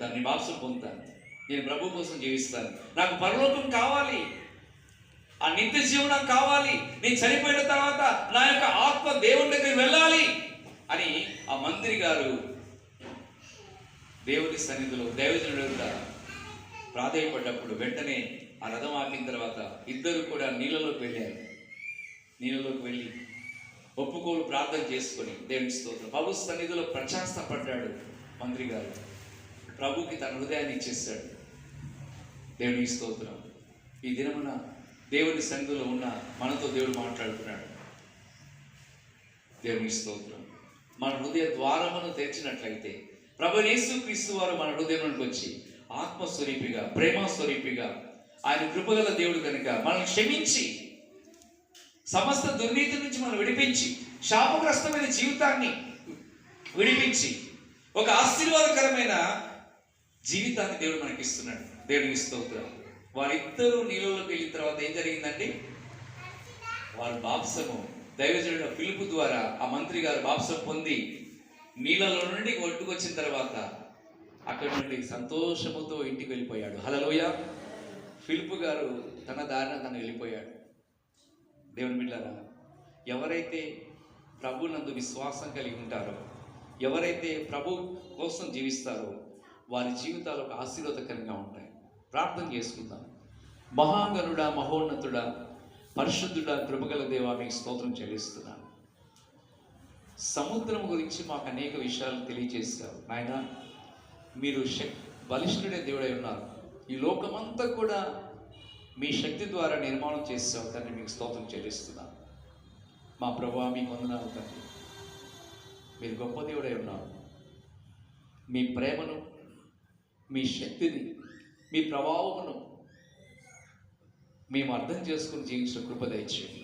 పొందుతాను, నీ బాప్సం పొందుతాను, నేను ప్రభు కోసం జీవిస్తాను, నాకు పరలోకం కావాలి, ఆ నిత్య జీవం నాకు కావాలి, నేను చనిపోయిన తర్వాత నా యొక్క ఆత్మ దేవుని దగ్గరికి వెళ్ళాలి అని ఆ మంత్రి గారు దేవుని సన్నిధిలో దైవజనుడు ప్రాధేయపడ్డప్పుడు వెంటనే ఆ రథం ఆపిన తర్వాత ఇద్దరు కూడా నీళ్ళలోకి వెళ్ళారు. నీళ్ళలోకి వెళ్ళి ఒప్పుకోలు ప్రార్థన చేసుకొని దేవుని స్తోత్రం ప్రభు సన్నిధిలో ప్రశాస్తపడ్డాడు. మంత్రి గారు ప్రభుకి తన హృదయాన్ని ఇచ్చేస్తాడు. దేవుని స్తోత్రం. ఈ దినమున దేవుని సన్నిధిలో ఉన్న మనతో దేవుడు మాట్లాడుతున్నాడు. దేవుని స్తోత్రం. మన హృదయ ద్వారమును తెరిచినట్లయితే ప్రభు యేసుక్రీస్తు వారు మన హృదయంలోకి వచ్చి ఆత్మస్వరూపిగా, ప్రేమస్వరూపిగా, ఆయన కృపగల దేవుడు కనుక మనల్ని క్షమించి సమస్త దుర్నీతి నుంచి మనం విడిపించి శాపగ్రస్తమైన జీవితాన్ని విడిపించి ఒక ఆశీర్వాదకరమైన జీవితాన్ని దేవుడు మనకి ఇస్తున్నాడు. దేవునికి స్తోత్రం. వారిద్దరూ నీళ్ళలోకి వెళ్ళిన తర్వాత ఏం జరిగిందండి? వారు బాప్సము దైవజనుడు ఫిలిపు ద్వారా ఆ మంత్రి గారు బాప్సం పొంది నీళ్ళలో నుండి ఒడ్డుకొచ్చిన తర్వాత అక్కడి నుండి సంతోషముతో ఇంటికి వెళ్ళిపోయాడు. హల్లెలూయా. ఫిలిపు గారు తన దారిన తను వెళ్ళిపోయాడు. దేవుని బిడ్డలారా, ఎవరైతే ప్రభునందు విశ్వాసం కలిగి ఉంటారో, ఎవరైతే ప్రభు కోసం జీవిస్తారో వారి జీవితాలు ఒక ఆశీర్వాదకరంగా ఉంటాయి. ప్రార్థన చేసుకుందాం. మహాగణుడా, మహోన్నతుడా, పరిశుద్ధుడా, కృపగల దేవా, మీకు స్తోత్రం చెల్లిస్తున్నాను. సముద్రం గురించి మాకు అనేక విషయాలు తెలియజేశారు నాయన. మీరు బలిష్ఠుడే దేవుడై ఉన్నారు. ఈ లోకమంతా కూడా మీ శక్తి ద్వారా నిర్మాణం చేసావు తండ్రి, మీకు స్తోత్రం చెల్లిస్తున్నాను. మా ప్రభువా, మీకు వందనాలు తండ్రి. మీరు గొప్ప దేవుడై ఉన్నారు. మీ ప్రేమను, మీ శక్తిని, మీ ప్రభావమును మేము అర్థం చేసుకుని జీవించిన కృప దయచేయండి.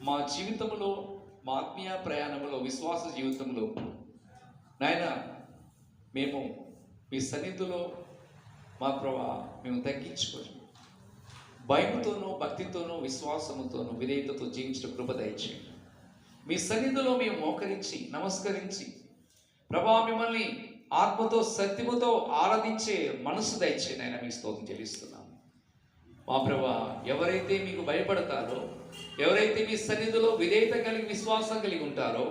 మా జీవితంలో, మా ఆత్మీయ ప్రయాణంలో, విశ్వాస జీవితంలో నాయన మేము మీ సన్నిధిలో మా ప్రభా మేము తగ్గించుకొని భయంతోనూ, భక్తితోనూ, విశ్వాసముతోనూ, విధేయతతో జీవించిన కృప దయచేయండి. మీ సన్నిధిలో మేము మోకరించి నమస్కరించి ప్రభా మిమ్మల్ని ఆత్మతో సత్యముతో ఆరాధించే మనసు దయచేయండి. ఆయన మీకు స్తోత్రం చెల్లిస్తున్నాం. మా ప్రభా, ఎవరైతే మీకు భయపడతారో, ఎవరైతే మీ సన్నిధిలో విధేయత కలిగి విశ్వాసం కలిగి ఉంటారో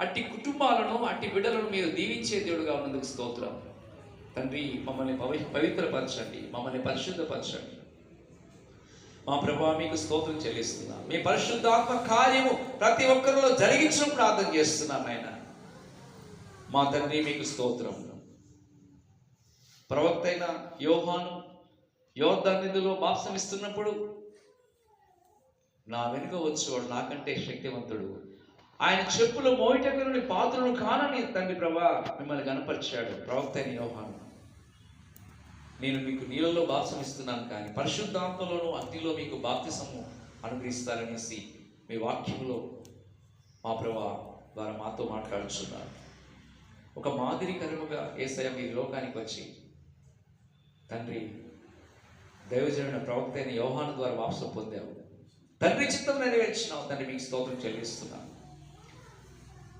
అట్టి కుటుంబాలను, అట్టి బిడ్డలను మీరు దీవించే దేవుడుగా ఉన్నందుకు స్తోత్రం తండ్రి. మమ్మల్ని పవిత్రపరచండి, మమ్మల్ని పరిశుద్ధపరచండి. మా ప్రభా, మీకు స్తోత్రం చెల్లిస్తున్నాం. మీ పరిశుద్ధాత్మ కార్యము ప్రతి ఒక్కరిలో జరిగించడం ప్రార్థన చేస్తున్నాం ఆయన. మా తండ్రి, మీకు స్తోత్రం. ప్రవక్త అయిన యోహాను యోర్దాను నదిలో బాప్సం ఇస్తున్నప్పుడు నా వెనుక వచ్చేవాడు నాకంటే శక్తివంతుడు, ఆయన చెప్పులు మోయటకు నుండి పాత్రను కానని తండ్రి ప్రభా మిమ్మల్ని కనపరిచాడు. ప్రవక్త అయిన యోహాను, నేను మీకు నీళ్ళలో బాప్సం ఇస్తున్నాను, కానీ పరిశుద్ధాత్మలోను అగ్నిలో మీకు బాప్తిసము అనుగ్రహిస్తారనేసి మీ వాక్యంలో మా ప్రభా ద్వారా మాతో మాట్లాడుచున్నారు. ఒక మాదిరికరముగా యేసయ్య మీ లోకానికి వచ్చి తండ్రి దైవజనుడు ప్రవక్త అయిన యోహాను ద్వారా బాప్సం పొందావు. తండ్రి చిత్తం నెరవేర్చినావు తండ్రి, మీకు స్తోత్రం చెల్లిస్తున్నాను.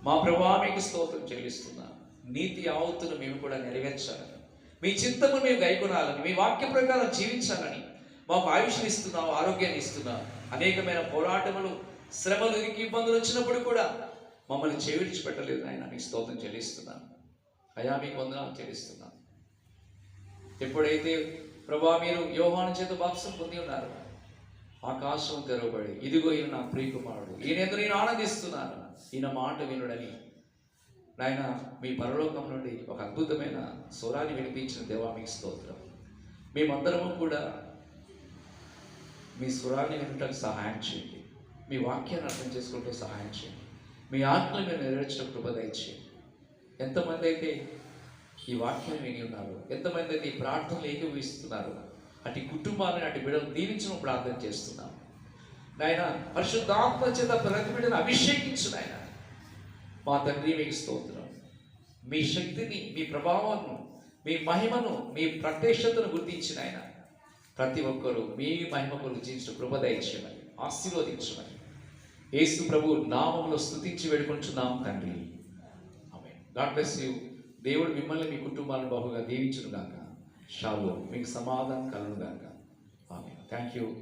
మా ప్రభా, మీకు స్తోత్రం చెల్లిస్తున్నాను. నీతి యావత్తును మేము కూడా నెరవేర్చాలని, మీ చిత్తము మేము గైకొనాలని, మీ వాక్య ప్రకారం జీవించాలని మాకు ఆయుష్ని ఇస్తున్నావు, ఆరోగ్యాన్ని ఇస్తున్నావు. అనేకమైన పోరాటములు, శ్రమలు, ఇబ్బందులు వచ్చినప్పుడు కూడా మమ్మల్ని చేవిడిచిపెట్టలేదు ఆయన, మీకు స్తోత్రం చెల్లిస్తున్నాను. అయా, మీకు వందనాలు చెల్లిస్తున్నాను. ఎప్పుడైతే ప్రభా మీరు యోహాను చేత బాప్సం పొంది ఉన్నారు, ఆకాశం తెరవబడి ఇదిగో ఈయన నా ప్రియకుమారుడు, ఈయన నేను ఆనందిస్తున్నాను, ఈయన మాట వినుడని నాయన మీ పరలోకం నుండి ఒక అద్భుతమైన స్వరాన్ని వినిపించిన దేవా, మీకు స్తోత్రం. మేమందరము కూడా మీ స్వరాన్ని వినటానికి సహాయం చేయండి, మీ వాక్యాన్ని అర్థం చేసుకుంటే సహాయం చేయండి, మీ ఆజ్ఞలు మీరు నెరవేర్చిన కృప దయచేయండి. ఎంతమంది అయితే ఈ వాక్యాన్ని విని ఉన్నారు, ఎంతమంది అయితే ఈ ప్రార్థనలు ఏకీభవిస్తున్నారు, అటు కుటుంబాలను, అటు బిడ్డలు దీవించడం ప్రార్థన చేస్తున్నాం నాయన. పరిశుద్ధాత్మ చేత ప్రతి బిడ్డను అభిషేకించు నాయన. మా తండ్రి, మీకు స్తోత్రం. మీ శక్తిని, మీ ప్రభావాన్ని, మీ మహిమను, మీ ప్రత్యక్షతను గుర్తించిన ఆయన ప్రతి ఒక్కరూ మీ మహిమ కొరకు జీవించిన కృప దయచేయమని, ఆశీర్వదించమని యేసు ప్రభు నామములో స్తుతించి వేడుకుంటున్నాం తండ్రి. ఆమేన్. God bless you. దేవుడు మిమ్మల్ని మీ కుటుంబాలను బహుగా దీవించును గాక. షాలో మీకు సమాధానం కలుగును గాక. ఆమేన్. Thank you.